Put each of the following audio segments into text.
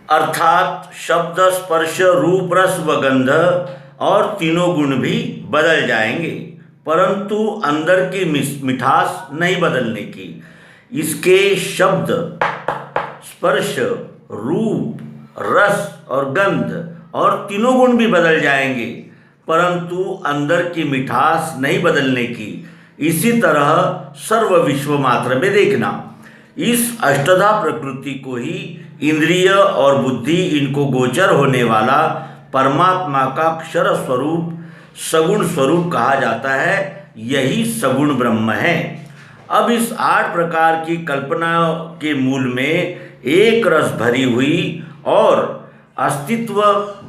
अर्थात शब्द, स्पर्श, रूप, रस व गंध और तीनों गुण भी बदल जाएंगे, परंतु अंदर की मिठास नहीं बदलने की। इसके शब्द, स्पर्श, रूप, रस और गंध और तीनों गुण भी बदल जाएंगे, परंतु अंदर की मिठास नहीं बदलने की। इसी तरह सर्व विश्व मात्र में देखना। इस अष्टधा प्रकृति को ही इंद्रिय और बुद्धि इनको गोचर होने वाला परमात्मा का अक्षर स्वरूप, सगुण स्वरूप कहा जाता है। यही सगुण ब्रह्म है। अब इस 8 प्रकार की कल्पना के मूल में एक रस भरी हुई और अस्तित्व,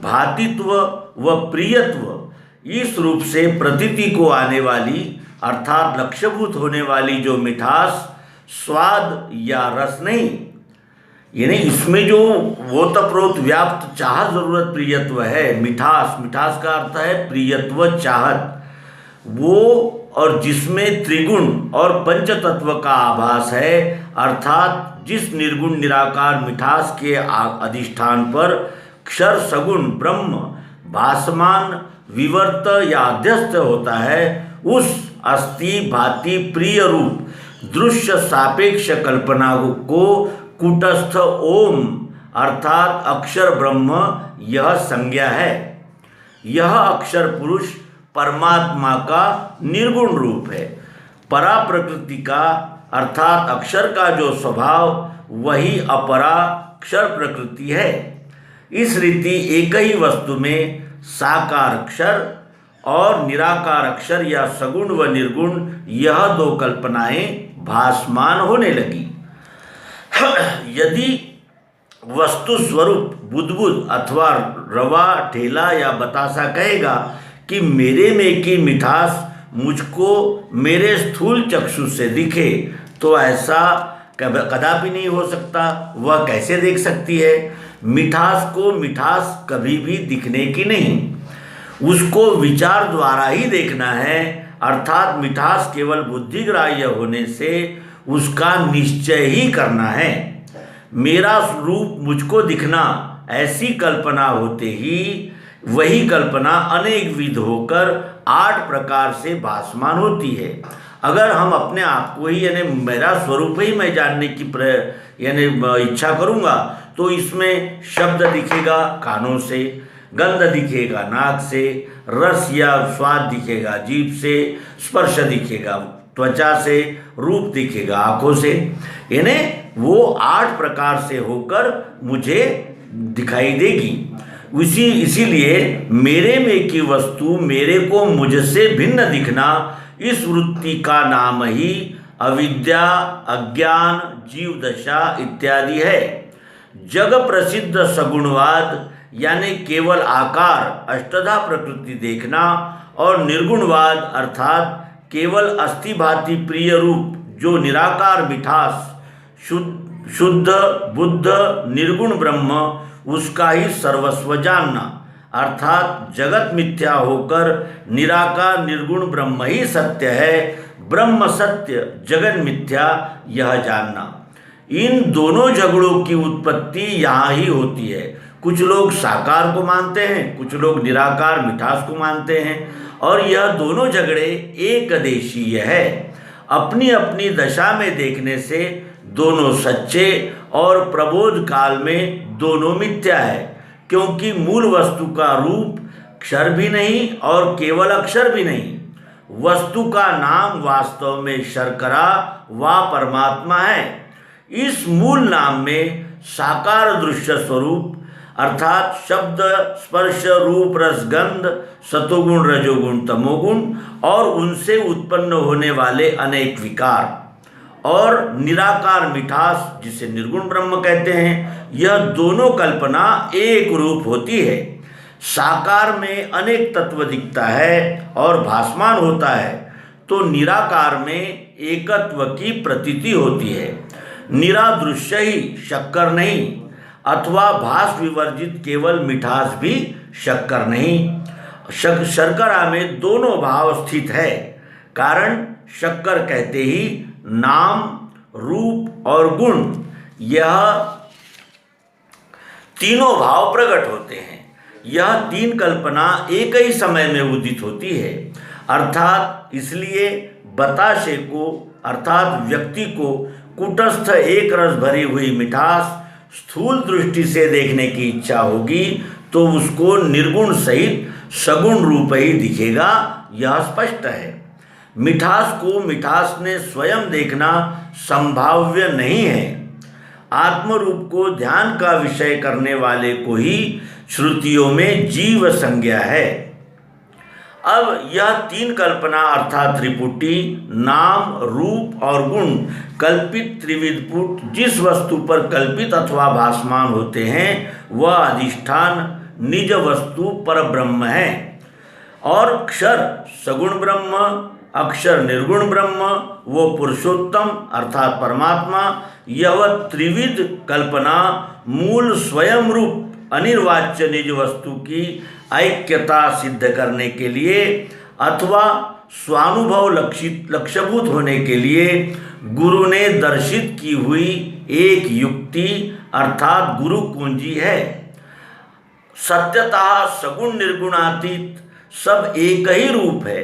भातित्व व प्रियत्व इस रूप से प्रतीति को आने वाली अर्थात लक्ष्यभूत होने वाली जो मिठास, स्वाद या रस नहीं, यानी इसमें जो ओतप्रोत व्याप्त चाहत जरूरत प्रियत्व है, मिठास का अर्थ है प्रियत्व, चाहत, वो और जिसमें त्रिगुण और पंच तत्व का आभास है, अर्थात जिस निर्गुण निराकार मिठास के अधिष्ठान पर क्षर सगुण ब्रह्म भासमान, विवर्त या अध्यस्त होता है, उस अस्थि भाति प्रिय रूप दृश्य सापेक्ष कल्पना को कूटस्थ ओम अर्थात अक्षर ब्रह्म यह संज्ञा है। यह अक्षर पुरुष परमात्मा का निर्गुण रूप है। परा प्रकृति का अर्थात अक्षर का जो स्वभाव वही अपरा अक्षर प्रकृति है। इस रीति एक ही वस्तु में साकार अक्षर और निराकार अक्षर या सगुण व निर्गुण यह 2 कल्पनाएं भासमान होने लगी। यदि वस्तु स्वरूप बुद्बुद अथवा रवा, ठेला या बतासा कहेगा कि मेरे में की मिठास मुझको मेरे स्थूल चक्षु से दिखे, तो ऐसा कदापि नहीं हो सकता। वह कैसे देख सकती है? मिठास को मिठास कभी भी दिखने की नहीं, उसको विचार द्वारा ही देखना है। अर्थात मिठास केवल बुद्धिग्राह्य होने से उसका निश्चय ही करना है। मेरा रूप मुझको दिखना, ऐसी कल्पना होते ही वही कल्पना अनेक विध होकर 8 प्रकार से भासमान होती है। अगर हम अपने आप को ही यानी मेरा स्वरूप ही मैं जानने की यानी इच्छा करूँगा, तो इसमें शब्द दिखेगा कानों से, गंध दिखेगा नाक से, रस या स्वाद दिखेगा जीभ से, स्पर्श दिखेगा त्वचा से, रूप दिखेगा आँखों से, यानी वो 8 प्रकार से होकर मुझे दिखाई देगी। इसीलिए मेरे में की वस्तु मेरे को मुझसे भिन्न दिखना, इस वृत्ति का नाम ही अविद्या, अज्ञान, जीव दशा इत्यादि है। जग प्रसिद्ध सगुणवाद यानी केवल आकार, अष्टधा प्रकृति देखना और निर्गुणवाद अर्थात केवल अस्थिभाति प्रिय रूप जो निराकार मिठास, शुद्ध बुद्ध निर्गुण ब्रह्म उसका ही सर्वस्व जानना, अर्थात जगत मिथ्या होकर निराकार निर्गुण ब्रह्म ही सत्य है, ब्रह्म सत्य जगत मिथ्या यह जानना। इन दोनों झगड़ों की उत्पत्ति यहाँ ही होती है। कुछ लोग साकार को मानते हैं, कुछ लोग निराकार मिठास को मानते हैं, और यह दोनों झगड़े एक देशीय है। अपनी अपनी दशा में देखने से दोनों सच्चे और प्रबोध काल में दोनों मिथ्या है, क्योंकि मूल वस्तु का रूप क्षर भी नहीं और केवल अक्षर भी नहीं। वस्तु का नाम वास्तव में शर्करा व परमात्मा है। इस मूल नाम में साकार दृश्य स्वरूप अर्थात शब्द, स्पर्श, रूप, रस, गंध, सतोगुण, रजोगुण, तमोगुण और उनसे उत्पन्न होने वाले अनेक विकार और निराकार मिठास जिसे निर्गुण ब्रह्म कहते हैं, यह दोनों कल्पना एक रूप होती है। साकार में अनेक तत्व दिखता है और भासमान होता है, तो निराकार में एकत्व की प्रतीति होती है। निरादृश्य ही शक्कर नहीं, अथवा भास विवर्जित केवल मिठास भी शक्कर नहीं। शर्करा में दोनों भाव स्थित है। कारण शक्कर कहते ही नाम, रूप और गुण यह तीनों भाव प्रकट होते हैं। यह तीन कल्पना एक ही समय में उदित होती है, अर्थात इसलिए बताशे को अर्थात व्यक्ति को कुटस्थ एक रस भरी हुई मिठास स्थूल दृष्टि से देखने की इच्छा होगी तो उसको निर्गुण सहित सगुण रूप ही दिखेगा, यह स्पष्ट है। मिठास को मिठास ने स्वयं देखना संभाव्य नहीं है। आत्मरूप को ध्यान का विषय करने वाले को ही श्रुतियों में जीव संज्ञा है। अब यह तीन कल्पना अर्थात त्रिपुटी नाम रूप और गुण कल्पित त्रिविध पुट जिस वस्तु पर कल्पित अथवा भासमान होते हैं वह अधिष्ठान निज वस्तु पर ब्रह्म है। और क्षर सगुण ब्रह्म, अक्षर निर्गुण ब्रह्म, वो पुरुषोत्तम अर्थात परमात्मा, यह त्रिविध कल्पना मूल स्वयं रूप अनिर्वाच्य निज वस्तु की ऐक्यता सिद्ध करने के लिए अथवा स्वानुभव लक्ष्यभूत होने के लिए गुरु ने दर्शित की हुई एक युक्ति अर्थात गुरु कुंजी है। सत्यतः सगुण निर्गुणातीत सब एक ही रूप है,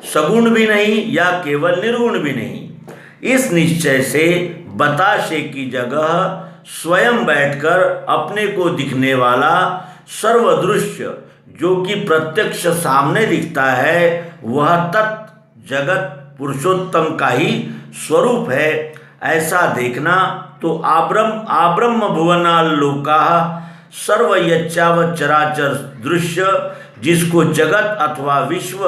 सगुण भी नहीं या केवल निर्गुण भी नहीं। इस निश्चय से बताशे की जगह स्वयं बैठकर अपने को दिखने वाला सर्वदृश्य जो कि प्रत्यक्ष सामने दिखता है वह तत् जगत पुरुषोत्तम का ही स्वरूप है। ऐसा देखना तो आब्रह्म भुवनालोका सर्वयच्चावत् चराचर दृश्य जिसको जगत अथवा विश्व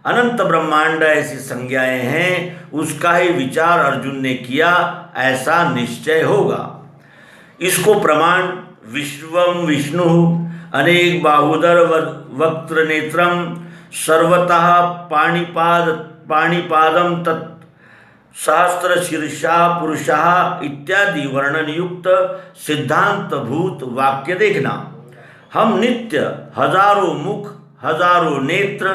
अनंत ब्रह्मांड ऐसी संज्ञाएं हैं उसका ही विचार अर्जुन ने किया, ऐसा निश्चय होगा। इसको प्रमाण विश्वम विष्णु अनेक बाहुदर वक्त्र नेत्रम सर्वतः पाणिपादम तत् सहस्त्र शीर्षा पुरुषा इत्यादि वर्णन युक्त सिद्धांत भूत वाक्य देखना। हम नित्य हजारों मुख, हजारों नेत्र,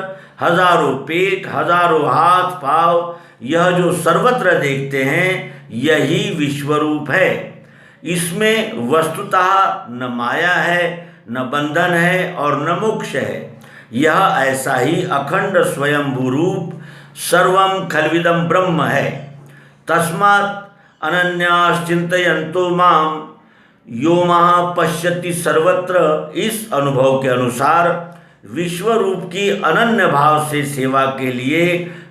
हजारों पेट, हजारों हाथ पांव यह जो सर्वत्र देखते हैं यही विश्वरूप है। इसमें वस्तुतः न माया है, न बंधन है और न मोक्ष है। यह ऐसा ही अखंड स्वयंभू रूप सर्वं खल्विदं ब्रह्म है। तस्मात् अनन्याश्चिन्तयन्तो माम यो महा पश्यति सर्वत्र। इस अनुभव के अनुसार विश्व रूप की अनन्य भाव से सेवा के लिए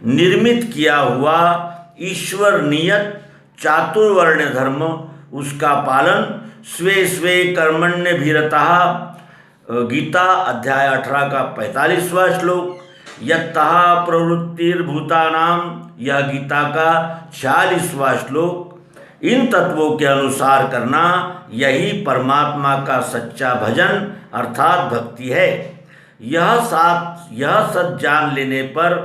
निर्मित किया हुआ ईश्वर नियत चातुर्वर्ण धर्म उसका पालन स्वे स्वे कर्मण्यभिरतः गीता अध्याय 18 का 45वां श्लोक, यत्तः प्रवृत्तिर्भूतानाम यह गीता का 46वां श्लोक। इन तत्वों के अनुसार करना यही परमात्मा का सच्चा भजन अर्थात भक्ति है। यह सच जान लेने पर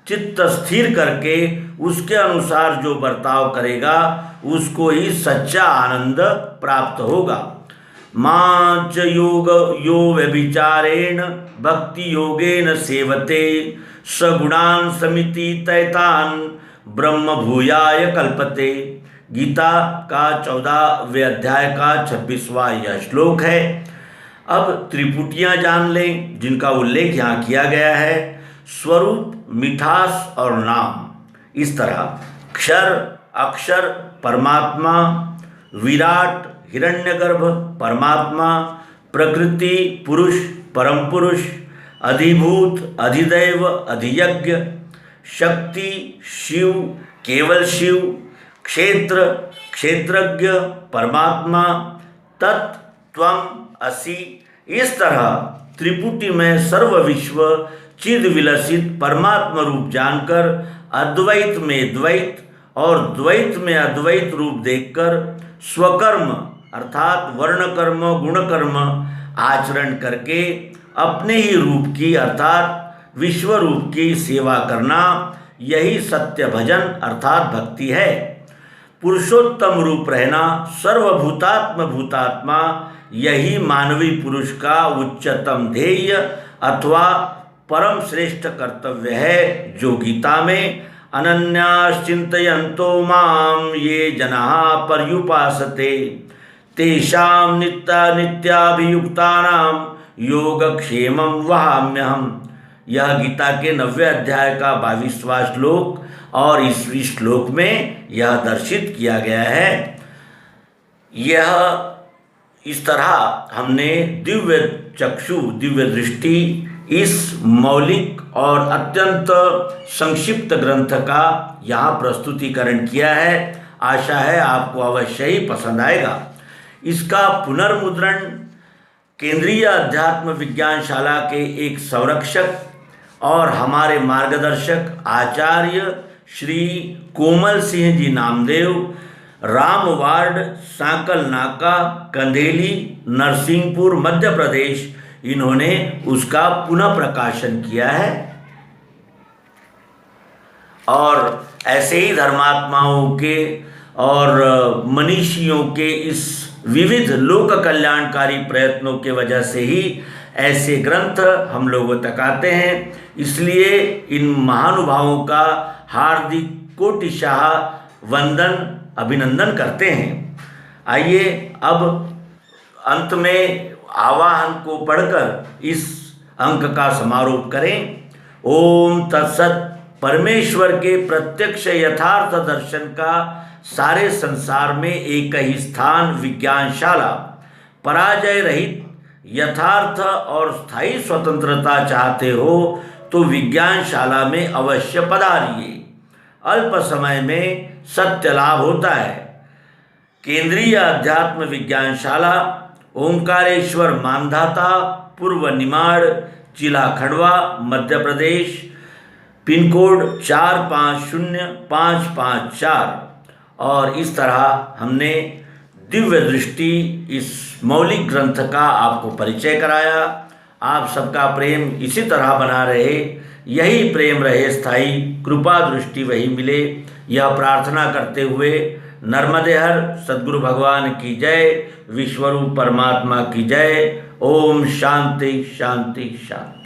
चित्त स्थिर करके उसके अनुसार जो बर्ताव करेगा उसको ही सच्चा आनंद प्राप्त होगा। माच यो व्यभिचारेण भक्ति योगेन सेवते सगुणान समिति तैतान ब्रह्म भूयाय कल्पते। गीता का 14वें अध्याय का 26वां यह श्लोक है। अब त्रिपुटियाँ जान लें जिनका उल्लेख यहाँ किया गया है। स्वरूप, मिठास और नाम। इस तरह क्षर अक्षर परमात्मा, विराट हिरण्यगर्भ परमात्मा, प्रकृति पुरुष परम पुरुष, अधिभूत अधिदैव अधियज्ञ, शक्ति शिव केवल शिव, क्षेत्र क्षेत्रज्ञ परमात्मा, तत्त्वम असि। इस तरह त्रिपुटी में सर्व विश्व चिद विलसित परमात्मा रूप जानकर अद्वैत में द्वैत और द्वैत में अद्वैत रूप देखकर स्वकर्म अर्थात वर्ण कर्म गुण कर्म आचरण करके अपने ही रूप की अर्थात विश्व रूप की सेवा करना यही सत्य भजन अर्थात भक्ति है। पुरुषोत्तम रूप रहना सर्वभूतात्म भूतात्मा यही मानवी पुरुष का उच्चतम ध्येय अथवा परम श्रेष्ठ कर्तव्य है, जो गीता में अनन्याश्चिन्तयन्तो माम ये जनाः पर्युपासते तेषां नित्याभियुक्तानां योगक्षेमं वहाम्यहम्। यह गीता के 90वें अध्याय का 22वां श्लोक और इस श्लोक में यह दर्शित किया गया है। यह इस तरह हमने दिव्य चक्षु, दिव्य दृष्टि इस मौलिक और अत्यंत संक्षिप्त ग्रंथ का यहाँ प्रस्तुतिकरण किया है। आशा है आपको अवश्य ही पसंद आएगा। इसका पुनर्मुद्रण केंद्रीय अध्यात्म विज्ञानशाला के एक संरक्षक और हमारे मार्गदर्शक आचार्य श्री कोमल सिंह जी नामदेव, राम वार्ड, सांकल नाका, कंधेली, नरसिंहपुर, मध्य प्रदेश, इन्होंने उसका पुनः प्रकाशन किया है। और ऐसे ही धर्मात्माओं के और मनीषियों के इस विविध लोक कल्याणकारी प्रयत्नों के वजह से ही ऐसे ग्रंथ हम लोगों तक आते हैं। इसलिए इन महानुभावों का हार्दिक कोटिशाह वंदन, अभिनंदन करते हैं। आइए अब अंत में आवाहन को पढ़कर इस अंक का समारोप करें। ओम तत्सत। परमेश्वर के प्रत्यक्ष यथार्थ दर्शन का सारे संसार में एक ही स्थान विज्ञानशाला। पराजय रहित यथार्थ और स्थायी स्वतंत्रता चाहते हो तो विज्ञानशाला में अवश्य पधारिए। अल्प समय में सत्य लाभ होता है। केंद्रीय अध्यात्म विज्ञानशाला, ओंकारेश्वर मानधाता, पूर्व निमाड़, जिला खंडवा, मध्य प्रदेश, पिन कोड 450554। और इस तरह हमने दिव्य दृष्टि इस मौलिक ग्रंथ का आपको परिचय कराया। आप सबका प्रेम इसी तरह बना रहे, यही प्रेम रहे स्थायी, कृपा दृष्टि वही मिले, यह प्रार्थना करते हुए नर्मदे हर सद्गुरु भगवान की जय, विश्वरूप परमात्मा की जय। ओम शांति शांति शांति।